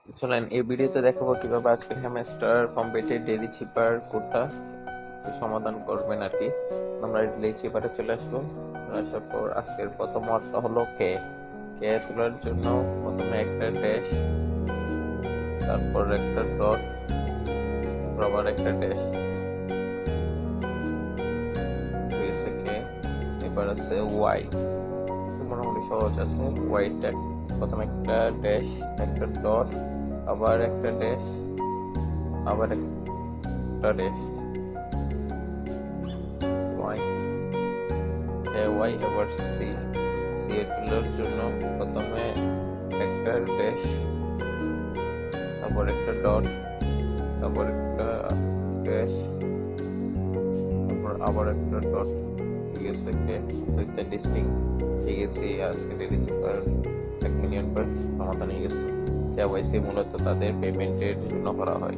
চলেন এই ভিডিওতে দেখাবো কিভাবে আজকের হ্যামস্টার কম্পিউটার ডেইলি চিপার কোডটা সমাধান করবেন আর কি। আমরা ডেইলি চিপারে চলে আসবো। আসার পর আজকের প্রথম ওয়ার্ডটা হলো কে। কে তোলার জন্য প্রথমে একটা ড্যাশ, তারপর একটা ডট, আবার একটা ড্যাশ হয়েছে কে। এবার আছে ওয়াই, মোটামুটি সহজ আছে। ওয়াইটা প্রথমে একটা ড্যাশ, একটা ডট, আবার একটা ড্যাশ, আবার একটা ড্যাশ, ওয়াই এ ওয়াই। এবার সি। সি এর তুলার জন্য প্রথমে একটা ড্যাশ, তারপর একটা ডট, তারপর একটা ড্যাশ, তারপর আবার একটা ডট। ঠিক আছে কে দুইটা ডিস্টিং। ঠিক আছে আজকে ডেইলি চিপার 1 মিলিয়ন করে সমাধান হয়ে গেছে। কেওয়াইসি মূলত তাদের পেমেন্টের জন্য করা হয়।